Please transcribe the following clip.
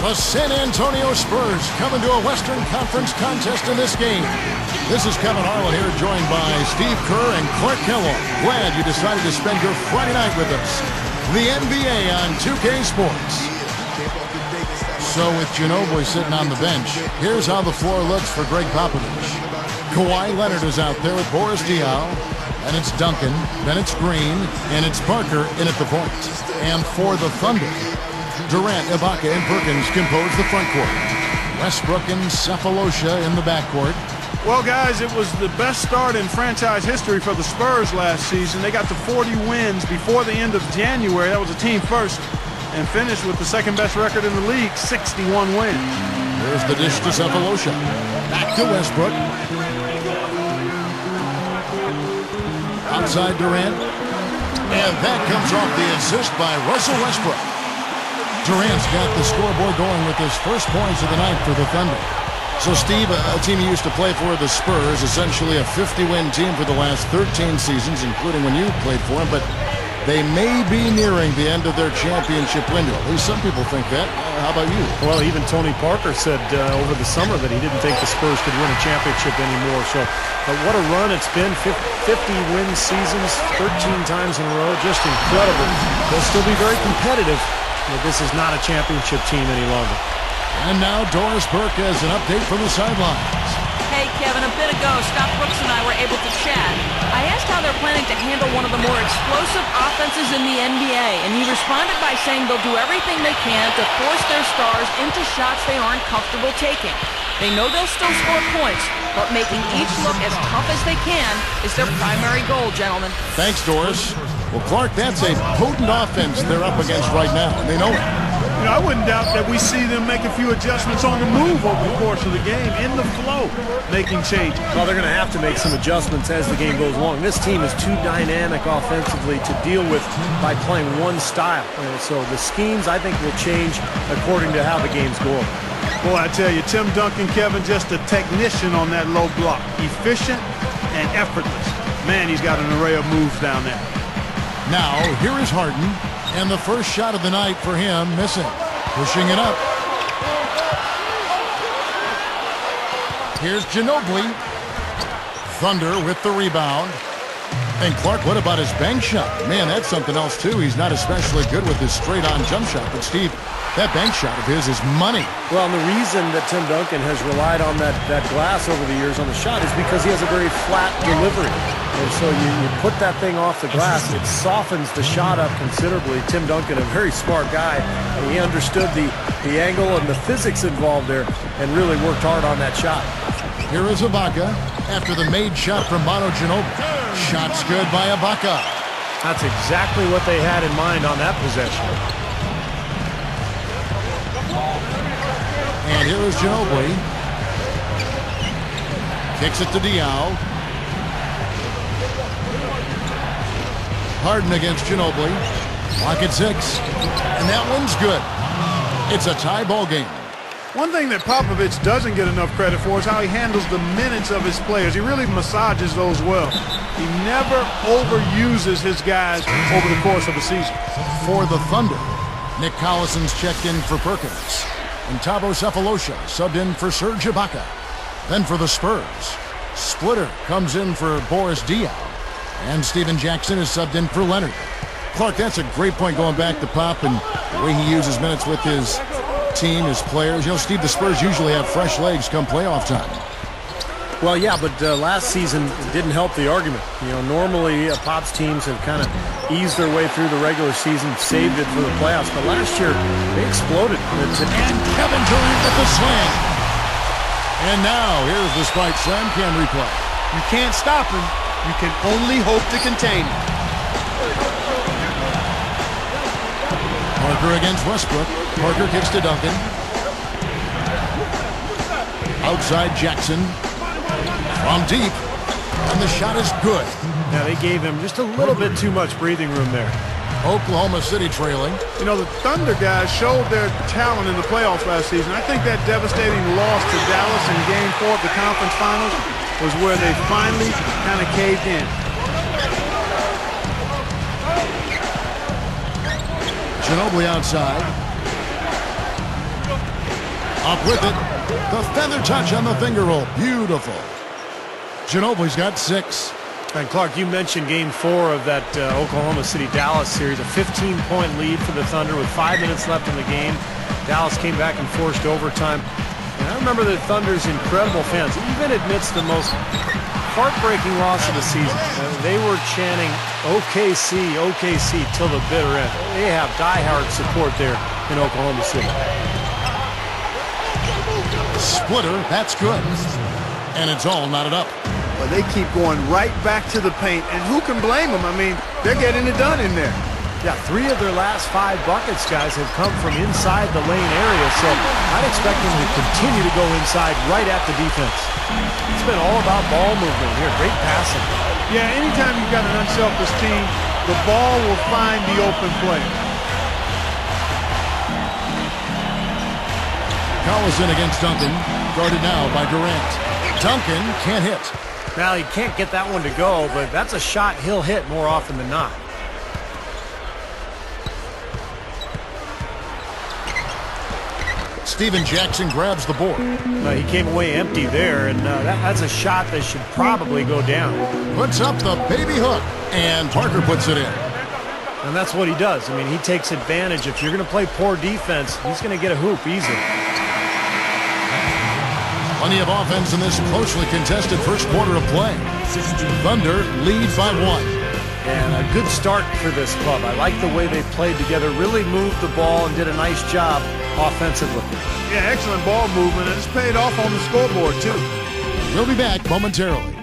The San Antonio Spurs come into a Western Conference contest in this game. This is Kevin Harlan here, joined by Steve Kerr and Clark Kellogg. Glad you decided to spend your Friday night with us. The NBA on 2K Sports. So with Ginobili sitting on the bench, here's how the floor looks for Greg Popovich. Kawhi Leonard is out there with Boris Diaw, and it's Duncan, then it's Green, and it's Parker in at the point. And for the Thunder, Durant, Ibaka, and Perkins compose the front court. Westbrook and Cephalosha in the backcourt. Well, guys, it was the best start in franchise history for the Spurs last season. They got to 40 wins before the end of January. That was a team first, and finished with the second-best record in the league, 61 wins. There's the dish to Cephalosha. Back to Westbrook. Outside Durant. And that comes off the assist by Russell Westbrook. Durant's got the scoreboard going with his first points of the night for the Thunder. So, Steve, a team you used to play for, the Spurs, essentially a 50-win team for the last 13 seasons, including when you played for them, but they may be nearing the end of their championship window. At least some people think that. How about you? Well, even Tony Parker said over the summer that he didn't think the Spurs could win a championship anymore. So, what a run it's been. 50-win seasons, 13 times in a row. Just incredible. They'll still be very competitive. But this is not a championship team any longer. And now Doris Burke has an update from the sidelines. Hey, Kevin, a bit ago, Scott Brooks and I were able to chat. I asked how they're planning to handle one of the more explosive offenses in the NBA, and he responded by saying they'll do everything they can to force their stars into shots they aren't comfortable taking. They know they'll still score points, but making each look as tough as they can is their primary goal, gentlemen. Thanks, Doris. Well, Clark, that's a potent offense they're up against right now, and they know it. You know, I wouldn't doubt that we see them make a few adjustments on the move over the course of the game, in the flow, making changes. Well, they're going to have to make some adjustments as the game goes along. This team is too dynamic offensively to deal with by playing one style. So the schemes, I think, will change according to how the games go. Boy, I tell you, Tim Duncan, Kevin, just a technician on that low block. Efficient and effortless. Man, he's got an array of moves down there. Now, here is Harden, and the first shot of the night for him, missing. Pushing it up. Here's Ginobili. Thunder with the rebound. And Clark, what about his bank shot? Man, that's something else, too. He's not especially good with his straight-on jump shot. But, Steve, that bank shot of his is money. Well, and the reason that Tim Duncan has relied on that glass over the years on the shot is because he has a very flat delivery. And so you put that thing off the glass, it softens the shot up considerably. Tim Duncan, a very smart guy, and he understood the angle and the physics involved there and really worked hard on that shot. Here is Ibaka after the made shot from Manu Ginobili. Shot's good by Ibaka. That's exactly what they had in mind on that possession. And here is Ginobili. Kicks it to Diaw. Harden against Ginobili. Lock at 6. And that one's good. It's a tie ball game. One thing that Popovich doesn't get enough credit for is how he handles the minutes of his players. He really massages those well. He never overuses his guys over the course of a season. For the Thunder, Nick Collison's checked in for Perkins. And Thabo Cephalosha subbed in for Serge Ibaka. Then for the Spurs, Splitter comes in for Boris Diaw. And Steven Jackson is subbed in for Leonard. Clark, that's a great point going back to Pop and the way he uses minutes with his team, his players. You know, Steve, the Spurs usually have fresh legs come playoff time. Well, yeah, but last season it didn't help the argument. You know, normally Pop's teams have kind of eased their way through the regular season, saved it for the playoffs. But last year, they exploded. And Kevin Durant with the slam. And now, here's the Spike Slam Cam replay. You can't stop him. You can only hope to contain him. Parker against Westbrook. Parker kicks to Duncan. Outside Jackson. From deep. And the shot is good. Yeah, they gave him just a little bit too much breathing room there. Oklahoma City trailing. You know, the Thunder guys showed their talent in the playoffs last season. I think that devastating loss to Dallas in Game 4 of the conference finals was where they finally kind of caved in. Ginobili outside. Up with it. The feather touch on the finger roll. Beautiful. Ginobili's got 6. And Clark, you mentioned Game 4 of that Oklahoma City-Dallas series, a 15-point lead for the Thunder with 5 minutes left in the game. Dallas came back and forced overtime. And I remember the Thunder's incredible fans, even amidst the most heartbreaking loss of the season. They were chanting OKC, OKC till the bitter end. They have diehard support there in Oklahoma City. Splitter, that's good. And it's all knotted up. Well, they keep going right back to the paint, and who can blame them? I mean, they're getting it done in there. Yeah, 3 of their last 5 buckets, guys, have come from inside the lane area, so I'd expect them to continue to go inside right at the defense. It's been all about ball movement here. Great passing. Yeah, anytime you've got an unselfish team, the ball will find the open player. Collison against Duncan. Guarded now by Durant. Duncan can't hit. Now, he can't get that one to go, but that's a shot he'll hit more often than not. Steven Jackson grabs the board. He came away empty there, and that's a shot that should probably go down. Puts up the baby hook, and Parker puts it in. And that's what he does. I mean, he takes advantage. If you're going to play poor defense, he's going to get a hoop easily. Plenty of offense in this closely contested first quarter of play. Thunder lead by 1. And a good start for this club. I like the way they played together, really moved the ball and did a nice job offensively. Yeah, excellent ball movement, and it's paid off on the scoreboard, too. We'll be back momentarily.